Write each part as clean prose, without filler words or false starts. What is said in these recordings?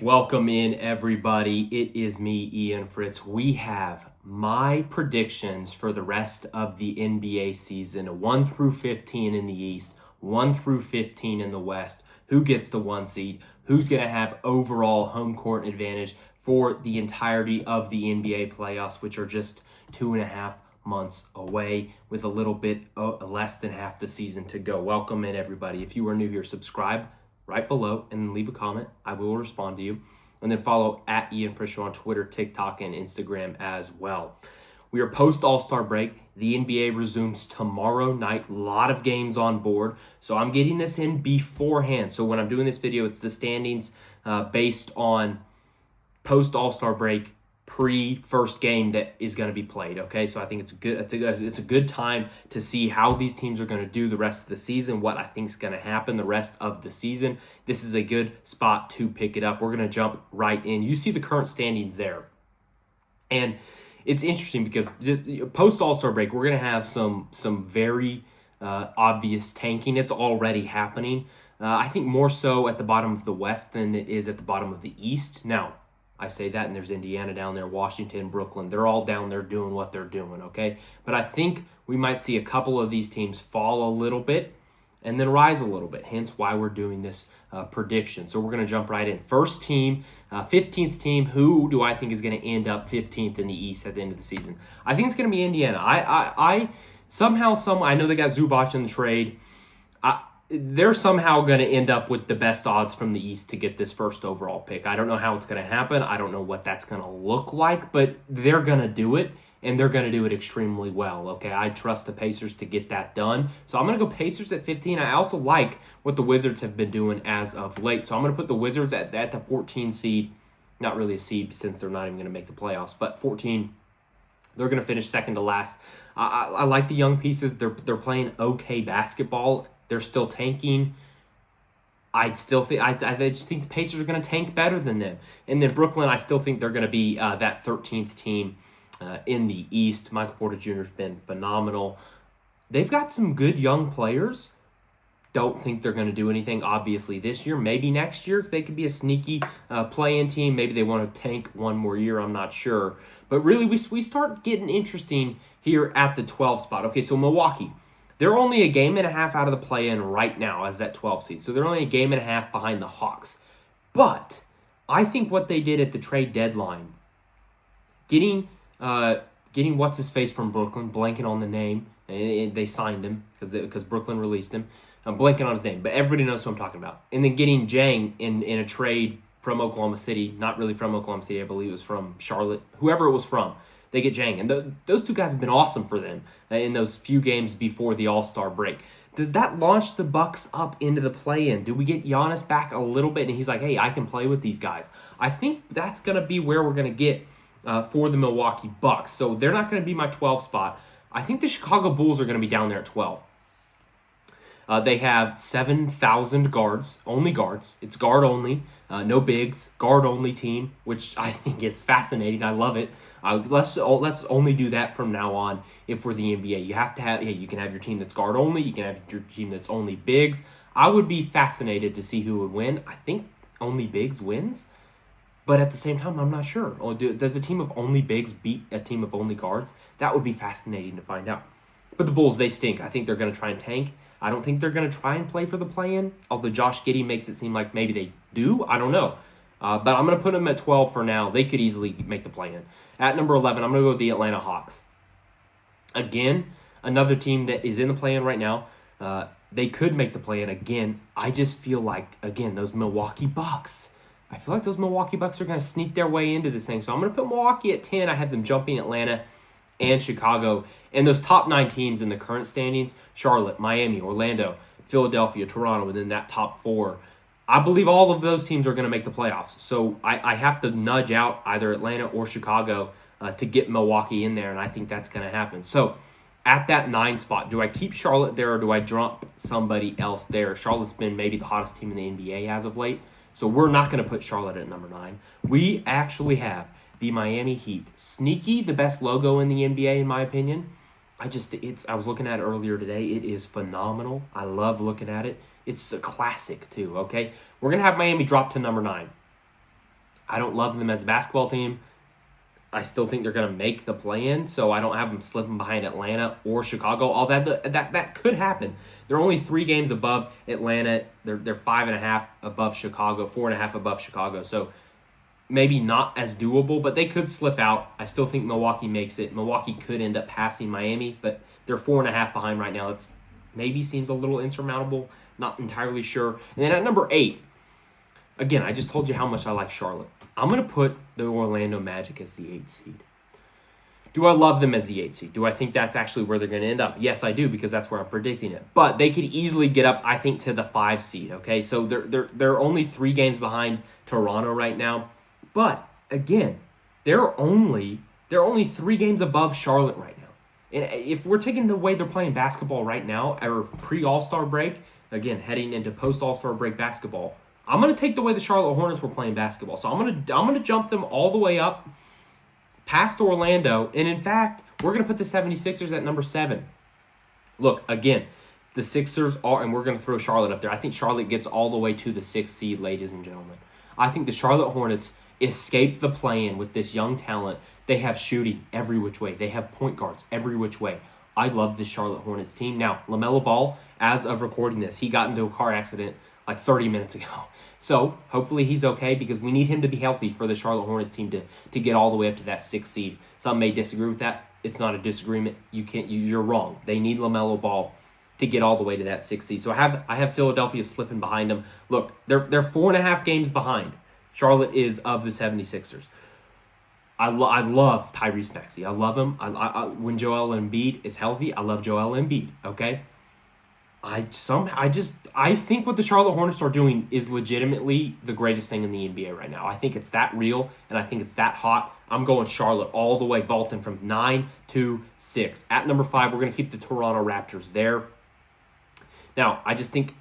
Welcome in, everybody. It is me, Ian Fritts. We have my predictions for the rest of the NBA season 1 through 15 in the East, 1 through 15 in the West. Who gets the 1 seed? Who's going to have overall home court advantage for the entirety of the NBA playoffs, which are just 2.5 months away with a little bit less than half the season to go. Welcome in, everybody. If you are new here, subscribe right below and leave a comment. I will respond to you. And then follow at Ian Fisher on Twitter, TikTok, and Instagram as well. We are post All-Star break. The NBA resumes tomorrow night. A lot of games on board. So I'm getting this in beforehand. So when I'm doing this video, it's the standings based on post All-Star break, pre-first game that is going to be played. Okay, so I think it's a good time to see how these teams are going to do the rest of the season, what I think is going to happen the rest of the season. This is a good spot to pick it up. We're going to jump right in. You see the current standings there, and it's interesting because post All-Star break, we're going to have some very obvious tanking. It's already happening. I think more so at the bottom of the West than it is at the bottom of the East. Now, I say that, and there's Indiana down there, Washington, Brooklyn. They're all down there doing what they're doing, okay? But I think we might see a couple of these teams fall a little bit and then rise a little bit, hence why we're doing this prediction. So we're going to jump right in. First team, 15th team, who do I think is going to end up 15th in the East at the end of the season? I think it's going to be Indiana. I know they got Zubac in the trade. They're somehow going to end up with the best odds from the East to get this first overall pick. I don't know how it's going to happen. I don't know what that's going to look like, but they're going to do it, and they're going to do it extremely well. Okay, I trust the Pacers to get that done. So I'm going to go Pacers at 15. I also like what the Wizards have been doing as of late. So I'm going to put the Wizards at the 14 seed. Not really a seed since they're not even going to make the playoffs, but 14. They're going to finish second to last. I like the young pieces. They're playing okay basketball. They're still tanking. I just think the Pacers are going to tank better than them. And then Brooklyn, I still think they're going to be that 13th team in the East. Michael Porter Jr. has been phenomenal. They've got some good young players. Don't think they're going to do anything, obviously, this year. Maybe next year they could be a sneaky play-in team. Maybe they want to tank one more year. I'm not sure. But really, we start getting interesting here at the 12 spot. Okay, so Milwaukee. They're only a game and a half out of the play-in right now as that 12 seed. So they're only a game and a half behind the Hawks. But I think what they did at the trade deadline, getting what's-his-face from Brooklyn, blanking on the name, and they signed him because Brooklyn released him. I'm blanking on his name, but everybody knows who I'm talking about. And then getting Jang in a trade from Oklahoma City, not really from Oklahoma City, I believe it was from Charlotte, whoever it was from. They get Jang. And those two guys have been awesome for them in those few games before the All-Star break. Does that launch the Bucks up into the play-in? Do we get Giannis back a little bit? And he's like, hey, I can play with these guys. I think that's going to be where we're going to get for the Milwaukee Bucks. So they're not going to be my 12 spot. I think the Chicago Bulls are going to be down there at 12. They have 7,000 guards, only guards. It's guard only, no bigs, guard only team, which I think is fascinating. I love it. Let's only do that from now on. If we're the NBA, you have to have. Yeah, you can have your team that's guard only. You can have your team that's only bigs. I would be fascinated to see who would win. I think only bigs wins, but at the same time, I'm not sure. Does a team of only bigs beat a team of only guards? That would be fascinating to find out. But the Bulls, they stink. I think they're going to try and tank. I don't think they're going to try and play for the play-in, although Josh Giddey makes it seem like maybe they do. I don't know. But I'm going to put them at 12 for now. They could easily make the play-in. At number 11, I'm going to go with the Atlanta Hawks. Again, another team that is in the play-in right now. They could make the play-in again. I just feel like, again, those Milwaukee Bucks. I feel like those Milwaukee Bucks are going to sneak their way into this thing. So I'm going to put Milwaukee at 10. I have them jumping Atlanta and Chicago. And those top 9 teams in the current standings, Charlotte, Miami, Orlando, Philadelphia, Toronto, within that top 4. I believe all of those teams are going to make the playoffs. So I have to nudge out either Atlanta or Chicago to get Milwaukee in there, and I think that's going to happen. So at that 9 spot, do I keep Charlotte there or do I drop somebody else there? Charlotte's been maybe the hottest team in the NBA as of late. So we're not going to put Charlotte at number 9. We actually have the Miami Heat. Sneaky, the best logo in the NBA, in my opinion. I was looking at it earlier today. It is phenomenal. I love looking at it. It's a classic, too, okay? We're going to have Miami drop to number 9. I don't love them as a basketball team. I still think they're going to make the play-in, so I don't have them slipping behind Atlanta or Chicago. All that could happen. They're only 3 games above Atlanta. They're 5.5 above Chicago, 4.5 above Chicago. So maybe not as doable, but they could slip out. I still think Milwaukee makes it. Milwaukee could end up passing Miami, but they're 4.5 behind right now. It's maybe seems a little insurmountable. Not entirely sure. And then at number 8, again, I just told you how much I like Charlotte. I'm going to put the Orlando Magic as the 8th seed. Do I love them as the 8th seed? Do I think that's actually where they're going to end up? Yes, I do, because that's where I'm predicting it. But they could easily get up, I think, to the 5 seed, okay? So they're only 3 games behind Toronto right now. But, again, they're only 3 games above Charlotte right now. And if we're taking the way they're playing basketball right now, or pre-All-Star break, again, heading into post-All-Star break basketball, I'm going to take the way the Charlotte Hornets were playing basketball. So I'm going to jump them all the way up past Orlando. And in fact, we're going to put the 76ers at number 7. Look, again, the Sixers are, and we're going to throw Charlotte up there. I think Charlotte gets all the way to the 6th seed, ladies and gentlemen. I think the Charlotte Hornets escape the play-in with this young talent. They have shooting every which way. They have point guards every which way. I love this Charlotte Hornets team. Now, LaMelo Ball, as of recording this, he got into a car accident like 30 minutes ago. So hopefully he's okay, because we need him to be healthy for the Charlotte Hornets team to get all the way up to that 6th seed. Some may disagree with that. It's not a disagreement. You're wrong. They need LaMelo Ball to get all the way to that 6th seed. So I have Philadelphia slipping behind them. Look, they're 4.5 games behind. Charlotte is of the 76ers. I love Tyrese Maxey. I love him. When Joel Embiid is healthy, I love Joel Embiid. Okay. I think what the Charlotte Hornets are doing is legitimately the greatest thing in the NBA right now. I think it's that real, and I think it's that hot. I'm going Charlotte all the way, vaulting from 9 to 6. At number 5, we're going to keep the Toronto Raptors there. Now, I just think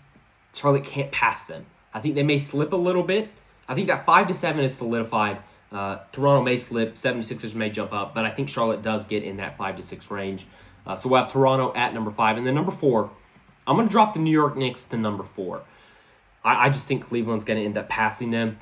Charlotte can't pass them. I think they may slip a little bit. I think that 5 to 7 is solidified. Toronto may slip, 76ers may jump up, but I think Charlotte does get in that 5 to 6 range. So we'll have Toronto at number 5. And then number 4, I'm going to drop the New York Knicks to number 4. I just think Cleveland's going to end up passing them.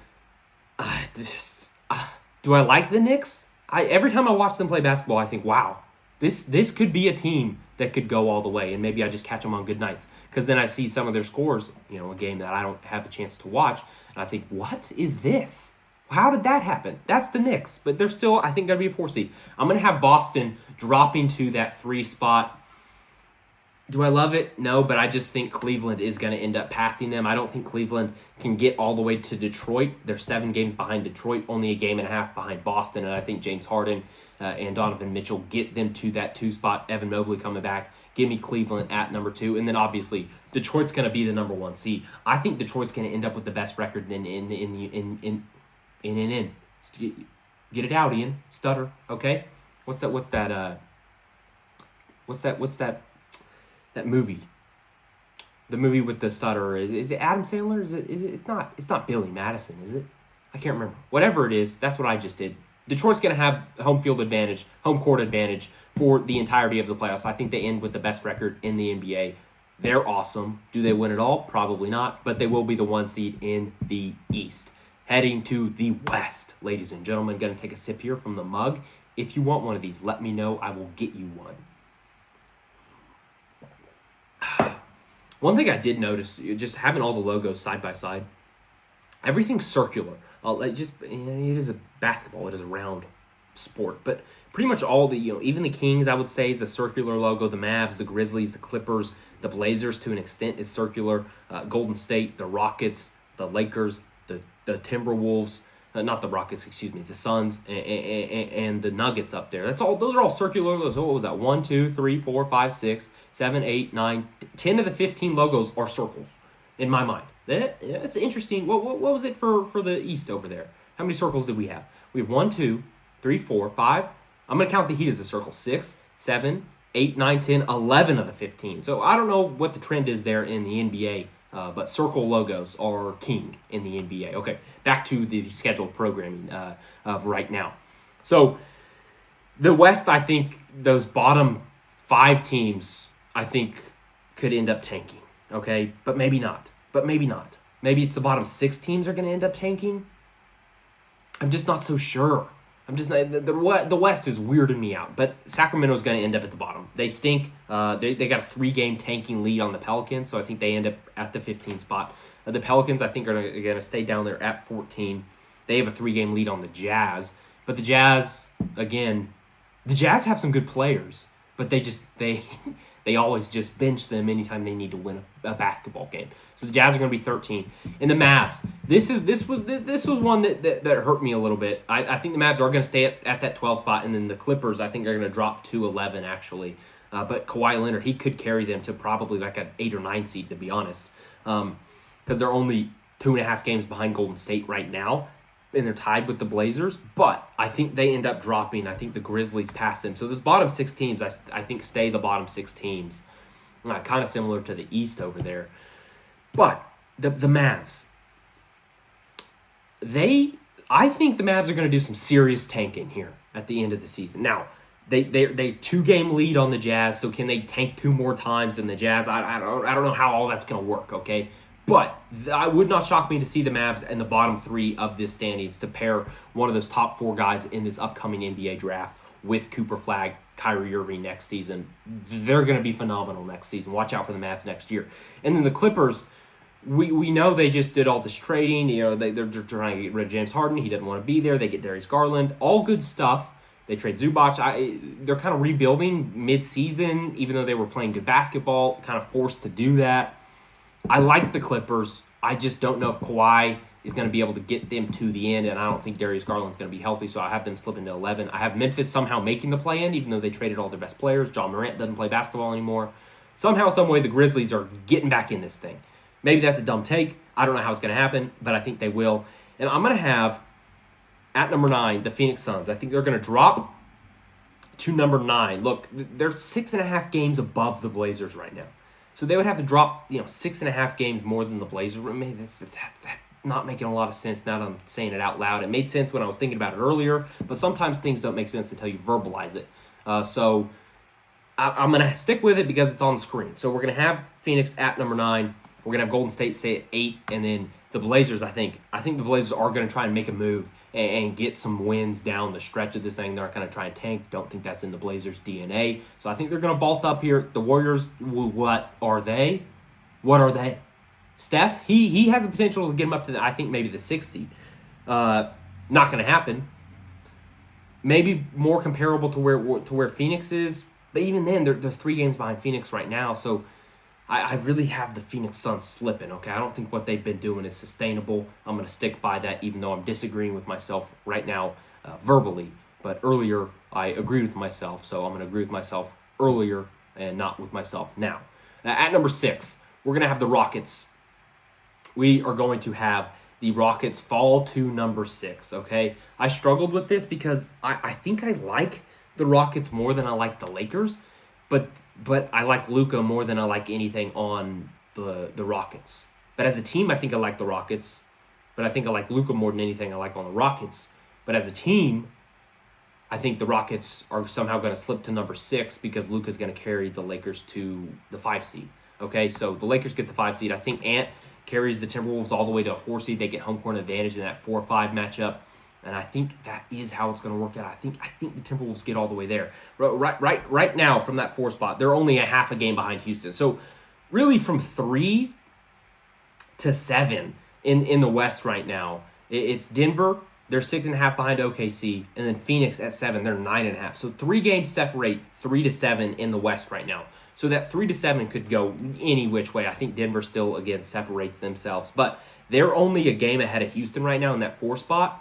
Do I like the Knicks? Every time I watch them play basketball, I think, wow, this could be a team that could go all the way, and maybe I just catch them on good nights. Because then I see some of their scores, a game that I don't have a chance to watch, and I think, what is this? How did that happen? That's the Knicks, but they're still, I think, going to be a 4 seed. I'm going to have Boston dropping to that 3 spot. Do I love it? No, but I just think Cleveland is going to end up passing them. I don't think Cleveland can get all the way to Detroit. They're 7 games behind Detroit, only a game and a half behind Boston, and I think James Harden and Donovan Mitchell get them to that 2 spot. Evan Mobley coming back. Give me Cleveland at number 2, and then obviously Detroit's going to be the number 1 seed. I think Detroit's going to end up with the best record in. Get it out, Ian. Stutter. Okay. What's that? That movie, the movie with the stutterer, is it Adam Sandler? Is it? It's not Billy Madison, is it? I can't remember. Whatever it is, that's what I just did. Detroit's going to have home court advantage for the entirety of the playoffs. I think they end with the best record in the NBA. They're awesome. Do they win it all? Probably not, but they will be the 1 seed in the East. Heading to the West, ladies and gentlemen, going to take a sip here from the mug. If you want one of these, let me know. I will get you one. One thing I did notice, just having all the logos side by side, everything's circular. It is a basketball, it is a round sport, but pretty much all the, even the Kings, I would say, is a circular logo. The Mavs, the Grizzlies, the Clippers, the Blazers, to an extent, is circular. Golden State, the Rockets, the Lakers, the Timberwolves, not the Rockets, the Suns, and the Nuggets up there. Those are all circular logos. What was that? 1, 2, 3, 4, 5, 6, 7, 8, 9, 10 of the 15 logos are circles in my mind. That's interesting. What was it for the East over there? How many circles did we have? We have 1, 2, 3, 4, 5. I'm going to count the Heat as a circle. 6, 7, 8, 9, 10, 11 of the 15. So I don't know what the trend is there in the NBA, but circle logos are king in the NBA. Okay, back to the scheduled programming of right now. So the West, I think those bottom 5 teams, I think, could end up tanking. Okay, but maybe not. Maybe it's the bottom 6 teams are going to end up tanking. I'm just not so sure. I'm just not, the West is weirding me out. But Sacramento's going to end up at the bottom. They stink. They got a 3-game tanking lead on the Pelicans, so I think they end up at the 15 spot. The Pelicans, I think, are going to stay down there at 14. They have a 3-game lead on the Jazz. But the Jazz, again, the Jazz have some good players, but they always just bench them anytime they need to win a basketball game. So the Jazz are going to be 13. And the Mavs, this was one that hurt me a little bit. I think the Mavs are going to stay at that 12 spot, and then the Clippers, I think, are going to drop to 11, actually. But Kawhi Leonard, he could carry them to probably like an 8 or 9 seed, to be honest, because they're only 2.5 games behind Golden State right now, and they're tied with the Blazers. But I think they end up dropping. I think the Grizzlies pass them. So those bottom 6 teams, I think, stay the bottom 6 teams. Kind of similar to the East over there. But the Mavs, I think the Mavs are going to do some serious tanking here at the end of the season. Now, they 2-game lead on the Jazz, so can they tank 2 more times than the Jazz? I don't know how all that's going to work, okay? But I would not shock me to see the Mavs in the bottom 3 of this standings to pair one of those top 4 guys in this upcoming NBA draft with Cooper Flag, Kyrie Irving next season. They're going to be phenomenal next season. Watch out for the Mavs next year. And then the Clippers, we know they just did all this trading. You know, they're trying to get rid of James Harden. He doesn't want to be there. They get Darius Garland. All good stuff. They trade Zubac. They're kind of rebuilding mid-season, even though they were playing good basketball, kind of forced to do that. I like the Clippers. I just don't know if Kawhi is going to be able to get them to the end, and I don't think Darius Garland's going to be healthy, so I have them slipping to 11. I have Memphis somehow making the play-in, even though they traded all their best players. John Morant doesn't play basketball anymore. Somehow, some way, the Grizzlies are getting back in this thing. Maybe that's a dumb take. I don't know how it's going to happen, but I think they will. And I'm going to have, at number 9, the Phoenix Suns. I think they're going to drop to number 9. Look, they're 6.5 games above the Blazers right now. So they would have to drop, 6.5 games more than the Blazers. Maybe that's not making a lot of sense now that I'm saying it out loud. It made sense when I was thinking about it earlier, but sometimes things don't make sense until you verbalize it. So I'm going to stick with it because it's on the screen. So we're going to have Phoenix at number 9. We're going to have Golden State stay at 8, and then the Blazers, I think the Blazers are going to try and make a move and get some wins down the stretch of this thing. They're going to try and tank. Don't think that's in the Blazers' DNA. So I think they're going to vault up here. The Warriors, what are they? What are they? Steph, he has the potential to get him up to, I think, maybe the 6th seed. Not going to happen. Maybe more comparable to where Phoenix is. But even then, they're 3 games behind Phoenix right now. So I really have the Phoenix Suns slipping, okay? I don't think what they've been doing is sustainable. I'm going to stick by that, even though I'm disagreeing with myself right now verbally. But earlier, I agreed with myself, so I'm going to agree with myself earlier and not with myself now. At number 6, we're going to have the Rockets. We are going to have the Rockets fall to number 6, okay? I struggled with this because I think I like the Rockets more than I like the Lakers, but I like Luka more than I like anything on the Rockets. But as a team, I think I like the Rockets. But I think I like Luka more than anything I like on the Rockets. But as a team, I think the Rockets are somehow going to slip to number 6 because Luka's going to carry the Lakers to the 5 seed. Okay, so the Lakers get the 5 seed. I think Ant carries the Timberwolves all the way to a 4 seed. They get home court advantage in that 4-5 matchup. And I think that is how it's going to work out. I think the Timberwolves get all the way there. Right now, from that 4 spot, they're only a half a game behind Houston. So really from 3 to 7 in the West right now, it's Denver. They're 6.5 behind OKC. And then Phoenix at 7. They're 9.5. So 3 games separate 3 to 7 in the West right now. So that 3 to 7 could go any which way. I think Denver still, again, separates themselves. But they're only a game ahead of Houston right now in that 4 spot.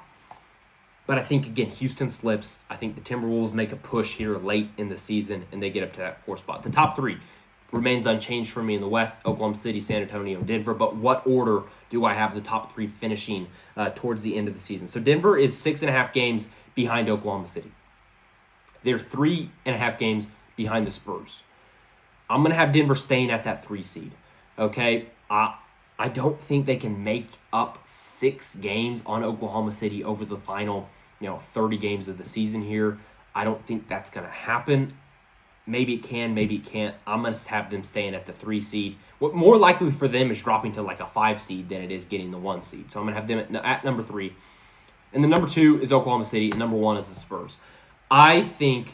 But I think, again, Houston slips. I think the Timberwolves make a push here late in the season, and they get up to that 4 spot. The top 3 remains unchanged for me in the West: Oklahoma City, San Antonio, Denver. But what order do I have the top 3 finishing towards the end of the season? So Denver is 6.5 games behind Oklahoma City. They're 3.5 games behind the Spurs. I'm going to have Denver staying at that 3 seed. Okay? I don't think they can make up 6 games on Oklahoma City over the final, 30 games of the season here. I don't think that's going to happen. Maybe it can, maybe it can't. I'm going to have them staying at the 3 seed. What more likely for them is dropping to like a 5 seed than it is getting the 1 seed. So I'm going to have them at number 3. And the number 2 is Oklahoma City, and number 1 is the Spurs. I think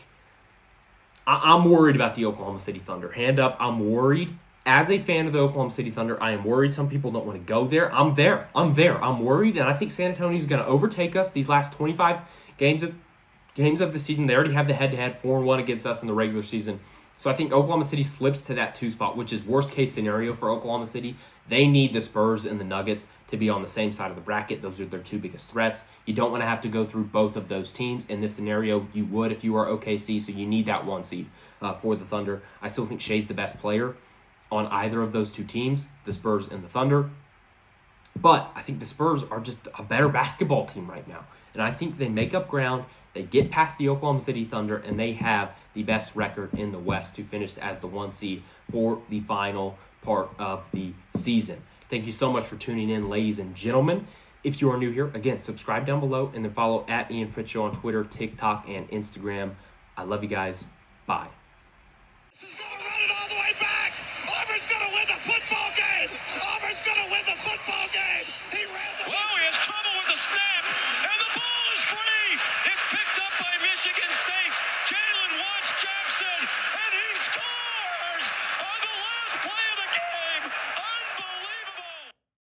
I'm worried about the Oklahoma City Thunder. Hand up, I'm worried. As a fan of the Oklahoma City Thunder, I am worried some people don't want to go there. I'm there. I'm worried, and I think San Antonio is going to overtake us these last 25 games of the season. They already have the head-to-head 4-1 against us in the regular season. So I think Oklahoma City slips to that 2 spot, which is worst-case scenario for Oklahoma City. They need the Spurs and the Nuggets to be on the same side of the bracket. Those are their 2 biggest threats. You don't want to have to go through both of those teams. In this scenario, you would if you are OKC, so you need that 1 seed for the Thunder. I still think Shea's the best player on either of those 2 teams, the Spurs and the Thunder. But I think the Spurs are just a better basketball team right now. And I think they make up ground. They get past the Oklahoma City Thunder, and they have the best record in the West to finish as the 1 seed for the final part of the season. Thank you so much for tuning in, ladies and gentlemen. If you are new here, again, subscribe down below and then follow at Ian Fritts Show on Twitter, TikTok, and Instagram. I love you guys. Bye. This is going to run it all the way back. Auburn's going to win the football game. Auburn's going to win the football game. He ran the... Whoa, he has trouble with the snap, and the ball is free. It's picked up by Michigan State's Jalen Watts Jackson.